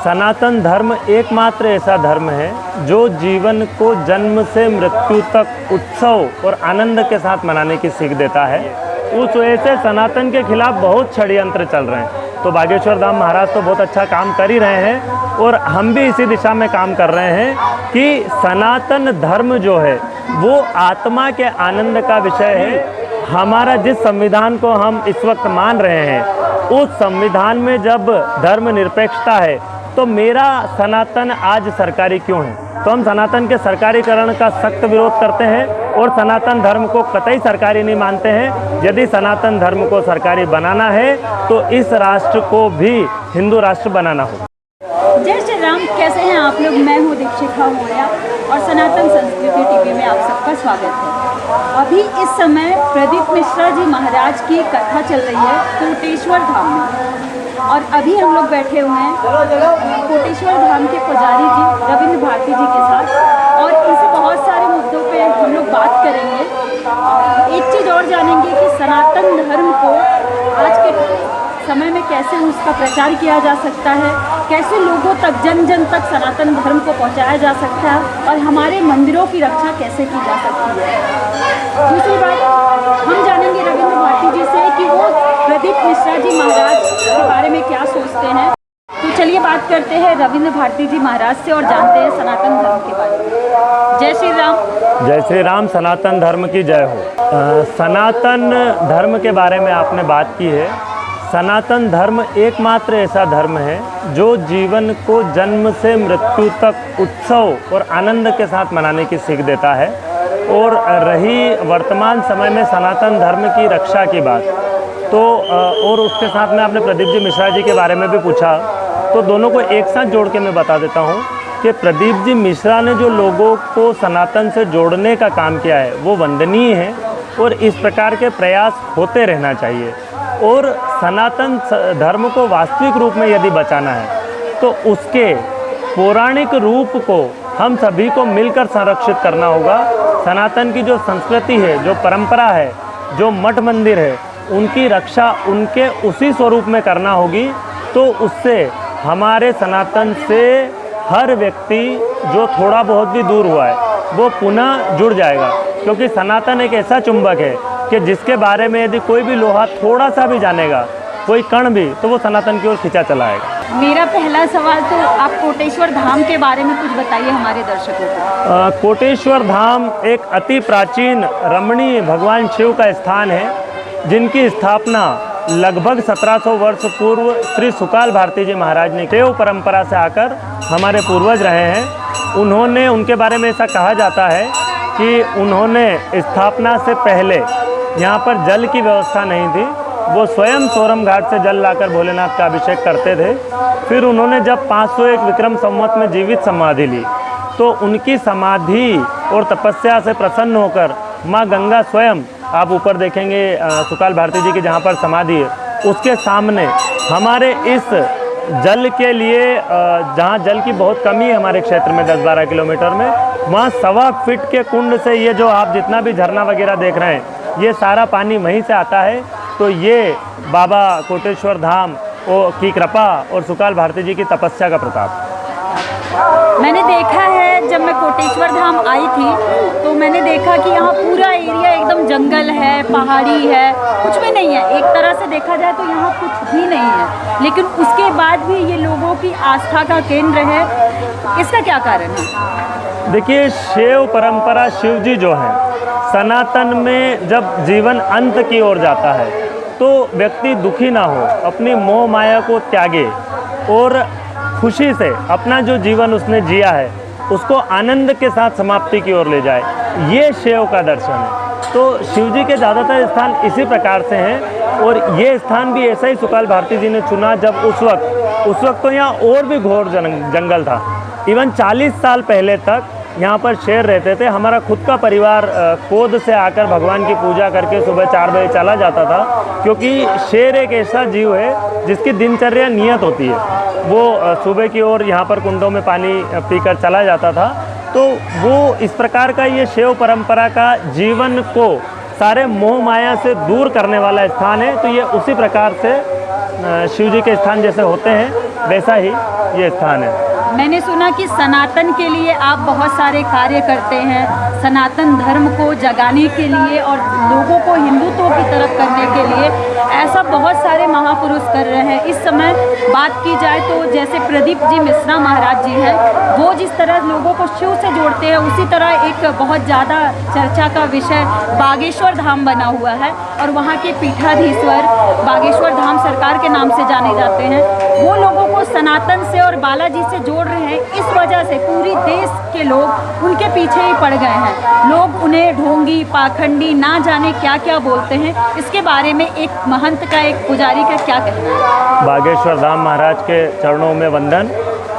सनातन धर्म एकमात्र ऐसा धर्म है जो जीवन को जन्म से मृत्यु तक उत्सव और आनंद के साथ मनाने की सीख देता है। उस वजह से सनातन के खिलाफ बहुत षड्यंत्र चल रहे हैं। तो बागेश्वर धाम महाराज तो बहुत अच्छा काम कर ही रहे हैं और हम भी इसी दिशा में काम कर रहे हैं कि सनातन धर्म जो है वो आत्मा के आनंद का विषय है। हमारा जिस संविधान को हम इस वक्त मान रहे हैं उस संविधान में जब धर्मनिरपेक्षता है तो मेरा सनातन आज सरकारी क्यों है? तो हम सनातन के सरकारीकरण का सख्त विरोध करते हैं और सनातन धर्म को कतई सरकारी नहीं मानते हैं। यदि सनातन धर्म को सरकारी बनाना है तो इस राष्ट्र को भी हिंदू राष्ट्र बनाना होगा। जय श्री राम, कैसे हैं आप लोग? मैं हूँ दीक्षिका मौर्य और सनातन संस्कृति टीवी में आप सबका स्वागत है। अभी इस समय प्रदीप मिश्रा जी महाराज की कथा चल रही है कोटेश्वर धाम में और अभी हम लोग बैठे हुए हैं कोटेश्वर धाम के पुजारी जी रविंद्र भारती जी के साथ और इनसे बहुत सारे मुद्दों पे हम लोग बात करेंगे। एक चीज़ और जानेंगे कि सनातन धर्म को आज के समय में कैसे उसका प्रचार किया जा सकता है, कैसे लोगों तक जन जन तक सनातन धर्म को पहुंचाया जा सकता है और हमारे मंदिरों की रक्षा कैसे की जा सकती है। दूसरी बात हम जानेंगे रविंद्र भारती जी से कि वो प्रदीप मिश्रा जी महाराज के बारे में क्या सोचते हैं। तो चलिए बात करते हैं रविंद्र भारती जी महाराज से और जानते हैं सनातन धर्म के बारे में। जय श्री राम। जय श्री राम। सनातन धर्म की जय हो। सनातन धर्म के बारे में आपने बात की है। सनातन धर्म एकमात्र ऐसा धर्म है जो जीवन को जन्म से मृत्यु तक उत्सव और आनंद के साथ मनाने की सीख देता है। और रही वर्तमान समय में सनातन धर्म की रक्षा की बात, तो और उसके साथ में आपने प्रदीप जी मिश्रा जी के बारे में भी पूछा, तो दोनों को एक साथ जोड़ के मैं बता देता हूँ कि प्रदीप जी मिश्रा ने जो लोगों को सनातन से जोड़ने का काम किया है वो वंदनीय है और इस प्रकार के प्रयास होते रहना चाहिए। और सनातन धर्म को वास्तविक रूप में यदि बचाना है तो उसके पौराणिक रूप को हम सभी को मिलकर संरक्षित करना होगा। सनातन की जो संस्कृति है, जो परंपरा है, जो मठ मंदिर है, उनकी रक्षा उनके उसी स्वरूप में करना होगी। तो उससे हमारे सनातन से हर व्यक्ति जो थोड़ा बहुत भी दूर हुआ है वो पुनः जुड़ जाएगा, क्योंकि सनातन एक ऐसा चुंबक है कि जिसके बारे में यदि कोई भी लोहा थोड़ा सा भी जानेगा, कोई कण भी, तो वो सनातन की ओर खिंचा चला आएगा। मेरा पहला सवाल, तो आप कोटेश्वर धाम के बारे में कुछ बताइए हमारे दर्शकों को। कोटेश्वर धाम एक अति प्राचीन रमणीय भगवान शिव का स्थान है जिनकी स्थापना लगभग 1700 वर्ष पूर्व श्री सुकाल भारती जी महाराज ने देव परंपरा से आकर हमारे पूर्वज रहे हैं। उन्होंने, उनके बारे में ऐसा कहा जाता है कि उन्होंने स्थापना से पहले यहाँ पर जल की व्यवस्था नहीं थी। वो स्वयं सोरम घाट से जल लाकर भोलेनाथ का अभिषेक करते थे। फिर उन्होंने जब 501 विक्रम संवत में जीवित समाधि ली तो उनकी समाधि और तपस्या से प्रसन्न होकर माँ गंगा स्वयं, आप ऊपर देखेंगे सुकाल भारती जी की जहाँ पर समाधि है, उसके सामने हमारे इस जल के लिए, जहाँ जल की बहुत कमी है हमारे क्षेत्र में 10-12 किलोमीटर में, वहाँ 1.25 फीट के कुंड से ये जो आप जितना भी झरना वगैरह देख रहे हैं ये सारा पानी वहीं से आता है। तो ये बाबा कोटेश्वर धाम की कृपा और सुकाल भारती जी की तपस्या का प्रताप। मैंने देखा है, जब मैं कोटेश्वर धाम आई थी तो मैंने देखा कि यहाँ पूरा एरिया एकदम जंगल है, पहाड़ी है, कुछ भी नहीं है। एक तरह से देखा जाए तो यहाँ कुछ भी नहीं है, लेकिन उसके बाद भी ये लोगों की आस्था का केंद्र है। इसका क्या कारण है? देखिए, शिव परंपरा, शिव जी जो है, सनातन में जब जीवन अंत की ओर जाता है तो व्यक्ति दुखी ना हो, अपनी मोह माया को त्यागे और खुशी से अपना जो जीवन उसने जिया है उसको आनंद के साथ समाप्ति की ओर ले जाए। ये शिव का दर्शन है। तो शिव जी के ज़्यादातर स्थान इसी प्रकार से हैं और ये स्थान भी ऐसा ही सुकाल भारती जी ने चुना जब उस वक्त तो यहाँ और भी घोर जंगल था। इवन 40 साल पहले तक यहाँ पर शेर रहते थे। हमारा खुद का परिवार कोद से आकर भगवान की पूजा करके सुबह 4 बजे चला जाता था, क्योंकि शेर एक ऐसा जीव है जिसकी दिनचर्या नियत होती है। वो सुबह की ओर यहाँ पर कुंडों में पानी पीकर चला जाता था। तो वो इस प्रकार का ये शिव परंपरा का जीवन को सारे मोह माया से दूर करने वाला स्थान है। तो ये उसी प्रकार से शिव जी के स्थान जैसे होते हैं वैसा ही ये स्थान है। मैंने सुना कि सनातन के लिए आप बहुत सारे कार्य करते हैं, सनातन धर्म को जगाने के लिए और लोगों को हिंदुत्व की तरफ करने के लिए। ऐसा बहुत सारे महापुरुष कर रहे हैं। इस समय बात की जाए तो जैसे प्रदीप जी मिश्रा महाराज जी हैं, वो जिस तरह लोगों को शिव से जोड़ते हैं, उसी तरह एक बहुत ज़्यादा चर्चा का विषय बागेश्वर धाम बना हुआ है और वहाँ के पीठाधीश्वर बागेश्वर धाम सरकार के नाम से जाने जाते हैं। वो लोगों को सनातन से और बालाजी से जोड़ रहे हैं। इस वजह से पूरी देश के लोग उनके पीछे ही पड़ गए हैं। लोग उन्हें ढोंगी, पाखंडी, ना जाने क्या क्या बोलते हैं। इसके बारे में एक महंत का, एक पुजारी का क्या कहना है? बागेश्वर धाम महाराज के चरणों में वंदन।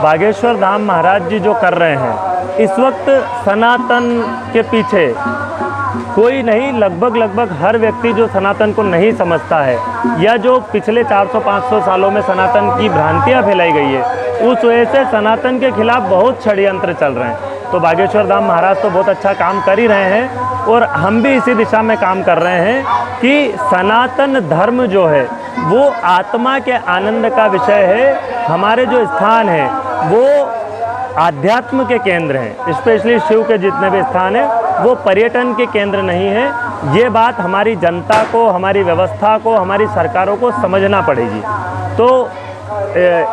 बागेश्वर धाम महाराज जी जो कर रहे हैं इस वक्त सनातन के पीछे कोई नहीं, लगभग हर व्यक्ति जो सनातन को नहीं समझता है या जो पिछले 400-500 सालों में सनातन की भ्रांतियाँ फैलाई गई है, उस वजह से सनातन के खिलाफ बहुत षड्यंत्र चल रहे हैं। तो बागेश्वर धाम महाराज तो बहुत अच्छा काम कर ही रहे हैं और हम भी इसी दिशा में काम कर रहे हैं कि सनातन धर्म जो है वो आत्मा के आनंद का विषय है। हमारे जो स्थान है वो आध्यात्म के केंद्र हैं, स्पेशली शिव के जितने भी स्थान हैं वो पर्यटन के केंद्र नहीं है। ये बात हमारी जनता को, हमारी व्यवस्था को, हमारी सरकारों को समझना पड़ेगी। तो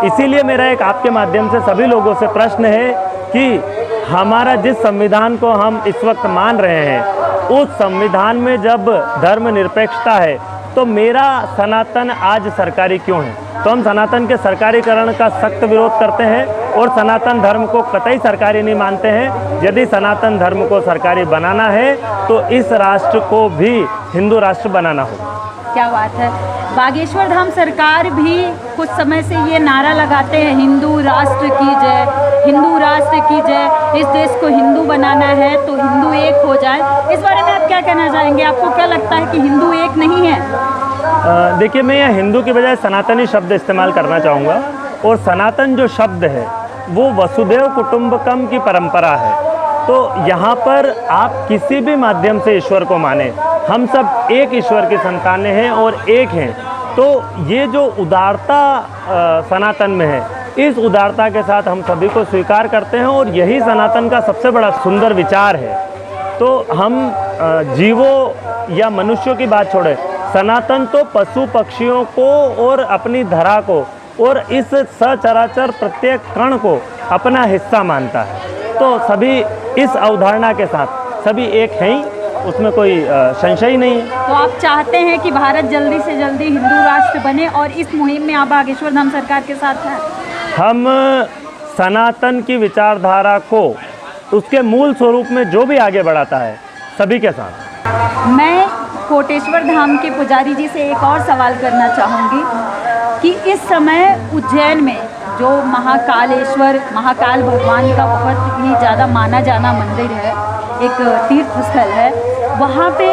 इसीलिए मेरा एक आपके माध्यम से सभी लोगों से प्रश्न है कि हमारा जिस संविधान को हम इस वक्त मान रहे हैं, उस संविधान में जब धर्मनिरपेक्षता है तो मेरा सनातन आज सरकारी क्यों है? तो हम सनातन के सरकारीकरण का सख्त विरोध करते हैं और सनातन धर्म को कतई सरकारी नहीं मानते हैं। यदि सनातन धर्म को सरकारी बनाना है तो इस राष्ट्र को भी हिंदू राष्ट्र बनाना होगा। क्या बात है। बागेश्वर धाम सरकार भी कुछ समय से ये नारा लगाते हैं, हिंदू राष्ट्र की जय, हिंदू राष्ट्र की जय। इस देश को हिंदू बनाना है तो हिंदू एक हो जाए। इस बारे में आप क्या कहना चाहेंगे? आपको क्या लगता है कि हिंदू एक नहीं है? देखिए, मैं यहाँ हिंदू की बजाय सनातनी शब्द इस्तेमाल करना चाहूँगा। और सनातन जो शब्द है वो वसुधैव कुटुंबकम की परंपरा है। तो यहाँ पर आप किसी भी माध्यम से ईश्वर को माने, हम सब एक ईश्वर की संतानें हैं और एक हैं। तो ये जो उदारता सनातन में है, इस उदारता के साथ हम सभी को स्वीकार करते हैं और यही सनातन का सबसे बड़ा सुंदर विचार है। तो हम जीवों या मनुष्यों की बात छोड़ें, सनातन तो पशु पक्षियों को और अपनी धरा को और इस सचराचर प्रत्येक कण को अपना हिस्सा मानता है। तो सभी इस अवधारणा के साथ सभी एक हैं ही, उसमें कोई संशय नहीं है। तो आप चाहते हैं कि भारत जल्दी से जल्दी हिंदू राष्ट्र बने और इस मुहिम में आप बागेश्वर धाम सरकार के साथ हैं? हम सनातन की विचारधारा को उसके मूल स्वरूप में जो भी आगे बढ़ाता है सभी के साथ। मैं कोटेश्वर धाम के पुजारी जी से एक और सवाल करना चाहूँगी कि इस समय उज्जैन में जो महाकालेश्वर, महाकाल भगवान का बहुत ही ज़्यादा माना जाना मंदिर है, एक तीर्थ स्थल है, वहाँ पे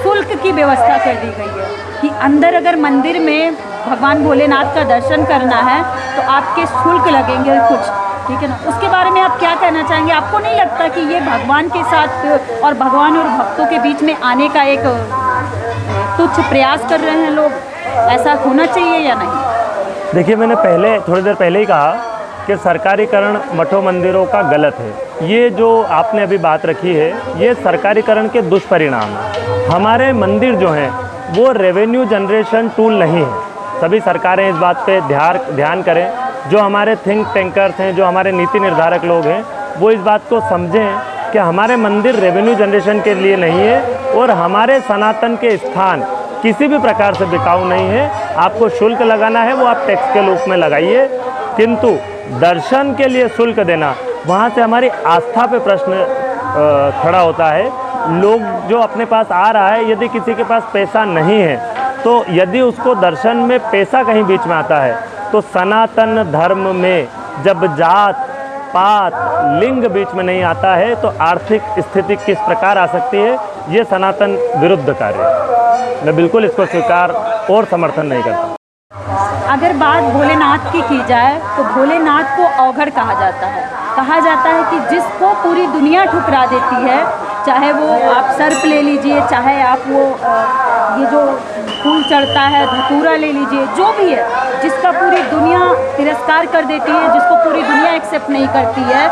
शुल्क की व्यवस्था कर दी गई है कि अंदर अगर मंदिर में भगवान भोलेनाथ का दर्शन करना है तो आपके शुल्क लगेंगे कुछ, ठीक है ना? उसके बारे में आप क्या कहना चाहेंगे? आपको नहीं लगता कि ये भगवान के साथ और भगवान और भक्तों के बीच में आने का एक तुच्छ प्रयास कर रहे हैं लोग? ऐसा होना चाहिए या नहीं? देखिए, मैंने थोड़ी देर पहले ही कहा कि सरकारीकरण मठों मंदिरों का गलत है। ये जो आपने अभी बात रखी है ये सरकारीकरण के दुष्परिणाम है। हमारे मंदिर जो हैं वो रेवेन्यू जनरेशन टूल नहीं है। सभी सरकारें इस बात पे ध्यान करें। जो हमारे थिंक टैंकर्स हैं, जो हमारे नीति निर्धारक लोग हैं, वो इस बात को समझें कि हमारे मंदिर रेवेन्यू जनरेशन के लिए नहीं है और हमारे सनातन के स्थान किसी भी प्रकार से बिकाऊ नहीं है। आपको शुल्क लगाना है वो आप टैक्स के रूप में लगाइए, किंतु दर्शन के लिए शुल्क देना, वहाँ से हमारी आस्था पे प्रश्न खड़ा होता है। लोग जो अपने पास आ रहा है, यदि किसी के पास पैसा नहीं है तो यदि उसको दर्शन में पैसा कहीं बीच में आता है तो सनातन धर्म में जब जात पात लिंग बीच में नहीं आता है तो आर्थिक स्थिति किस प्रकार आ सकती है, ये सनातन विरुद्ध कार्य है। मैं बिल्कुल इसको स्वीकार और समर्थन नहीं करता। अगर बात भोलेनाथ की जाए तो भोलेनाथ को अवघड़ कहा जाता है। कहा जाता है कि जिसको पूरी दुनिया ठुकरा देती है, चाहे वो आप सर्प ले लीजिए, चाहे आप वो ये जो फूल चढ़ता है, धतूरा ले लीजिए, जो भी है, जिसका पूरी दुनिया तिरस्कार कर देती है, जिसको पूरी दुनिया एक्सेप्ट नहीं करती है,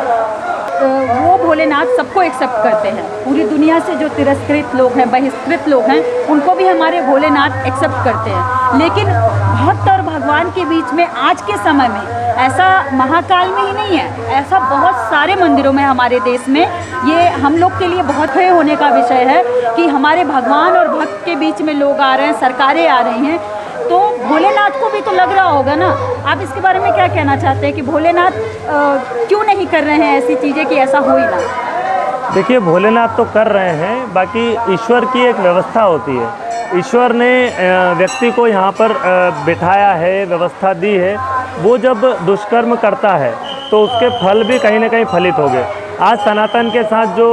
वो भोलेनाथ सबको एक्सेप्ट करते हैं। पूरी दुनिया से जो तिरस्कृत लोग हैं, बहिष्कृत लोग हैं, उनको भी हमारे भोलेनाथ एक्सेप्ट करते हैं। लेकिन भक्त और भगवान के बीच में आज के समय में ऐसा महाकाल में ही नहीं है, ऐसा बहुत सारे मंदिरों में हमारे देश में, ये हम लोग के लिए बहुत भय होने का विषय है कि हमारे भगवान और भक्त के बीच में लोग आ रहे हैं, सरकारें आ रही हैं। तो भोलेनाथ को भी तो लग रहा होगा ना। आप इसके बारे में क्या कहना चाहते हैं कि भोलेनाथ क्यों नहीं कर रहे हैं ऐसी चीज़ें कि ऐसा हो ही ना? देखिए, भोलेनाथ तो कर रहे हैं, बाकी ईश्वर की एक व्यवस्था होती है। ईश्वर ने व्यक्ति को यहाँ पर बिठाया है, व्यवस्था दी है। वो जब दुष्कर्म करता है तो उसके फल भी कहीं ना कहीं फलित हो गए। आज सनातन के साथ जो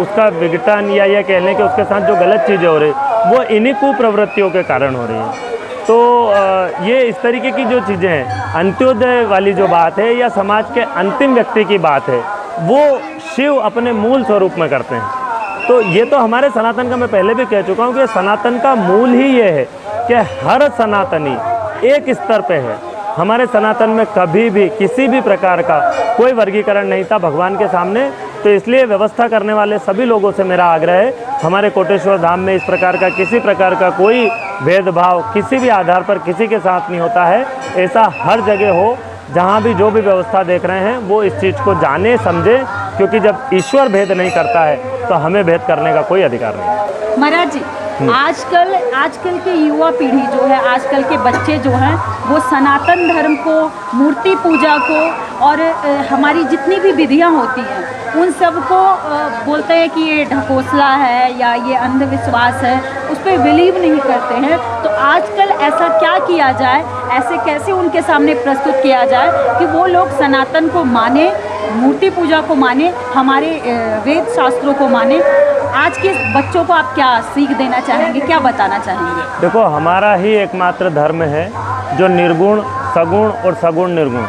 उसका विघटन या यह कह लें कि उसके साथ जो गलत चीज़ें हो रही, वो इन्हीं कुप्रवृत्तियों के कारण हो रही हैं। तो ये इस तरीके की जो चीज़ें हैं, अंत्योदय वाली जो बात है या समाज के अंतिम व्यक्ति की बात है, वो शिव अपने मूल स्वरूप में करते हैं। तो ये तो हमारे सनातन का, मैं पहले भी कह चुका हूँ कि सनातन का मूल ही ये है कि हर सनातनी एक स्तर पे है। हमारे सनातन में कभी भी किसी भी प्रकार का कोई वर्गीकरण नहीं था भगवान के सामने। तो इसलिए व्यवस्था करने वाले सभी लोगों से मेरा आग्रह है, हमारे कोटेश्वर धाम में इस प्रकार का किसी प्रकार का कोई भेदभाव किसी भी आधार पर किसी के साथ नहीं होता है। ऐसा हर जगह हो, जहाँ भी जो भी व्यवस्था देख रहे हैं वो इस चीज़ को जाने समझे, क्योंकि जब ईश्वर भेद नहीं करता है तो हमें भेद करने का कोई अधिकार नहीं। महाराज जी, आजकल के युवा पीढ़ी जो है, आजकल के बच्चे जो हैं, वो सनातन धर्म को, मूर्ति पूजा को और हमारी जितनी भी विधियां होती हैं उन सब को बोलते हैं कि ये ढकोसला है या ये अंधविश्वास है, उस पर बिलीव नहीं करते हैं। तो आजकल ऐसा क्या किया जाए, ऐसे कैसे उनके सामने प्रस्तुत किया जाए कि वो लोग सनातन को माने, मूर्ति पूजा को माने, हमारे वेद शास्त्रों को माने? आज के बच्चों को आप क्या सीख देना चाहेंगे, क्या बताना चाहेंगे? देखो, हमारा ही एकमात्र धर्म है जो निर्गुण, सगुण और सगुण निर्गुण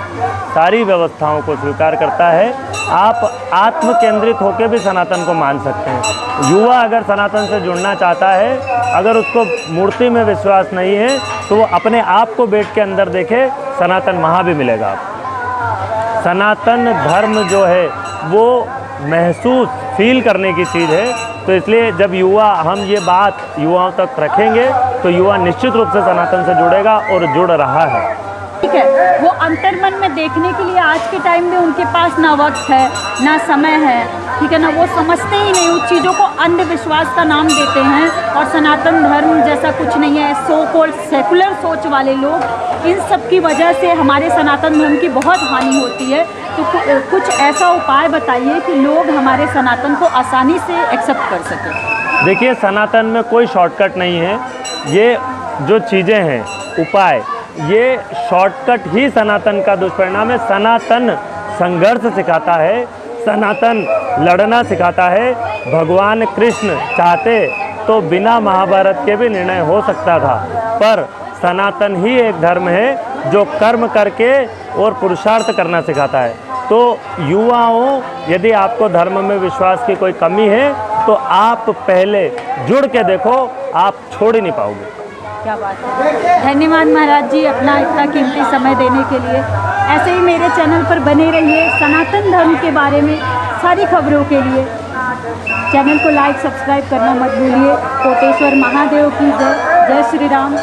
सारी व्यवस्थाओं को स्वीकार करता है। आप आत्म केंद्रित होकर भी सनातन को मान सकते हैं। युवा अगर सनातन से जुड़ना चाहता है, अगर उसको मूर्ति में विश्वास नहीं है, तो वो अपने आप को बेड के अंदर देखे, सनातन वहाँ भी मिलेगा आपको। सनातन धर्म जो है वो महसूस फील करने की चीज़ है। तो इसलिए जब हम ये बात युवाओं तक रखेंगे तो युवा निश्चित रूप से सनातन से जुड़ेगा और जुड़ रहा है। ठीक है, वो अंतर्मन में देखने के लिए आज के टाइम में उनके पास ना वक्त है ना समय है, ठीक है ना, वो समझते ही नहीं, उस चीज़ों को अंधविश्वास का नाम देते हैं और सनातन धर्म जैसा कुछ नहीं है। सो कॉल्ड सेकुलर सोच वाले लोग, इन सब की वजह से हमारे सनातन धर्म की बहुत हानि होती है। तो कुछ ऐसा उपाय बताइए कि लोग हमारे सनातन को आसानी से एक्सेप्ट कर सकें। देखिए, सनातन में कोई शॉर्टकट नहीं है। ये जो चीज़ें हैं, उपाय, ये शॉर्टकट ही सनातन का दुष्परिणाम है। सनातन संघर्ष सिखाता है, सनातन लड़ना सिखाता है। भगवान कृष्ण चाहते तो बिना महाभारत के भी निर्णय हो सकता था, पर सनातन ही एक धर्म है जो कर्म करके और पुरुषार्थ करना सिखाता है। तो युवाओं, यदि आपको धर्म में विश्वास की कोई कमी है तो आप पहले जुड़ के देखो, आप छोड़ ही नहीं पाओगे। क्या बात है। धन्यवाद महाराज जी, अपना इतना कीमती समय देने के लिए। ऐसे ही मेरे चैनल पर बने रहिए, सनातन धर्म के बारे में सारी खबरों के लिए चैनल को लाइक सब्सक्राइब करना मत भूलिए। कोटेश्वर महादेव की जय। जय श्री राम।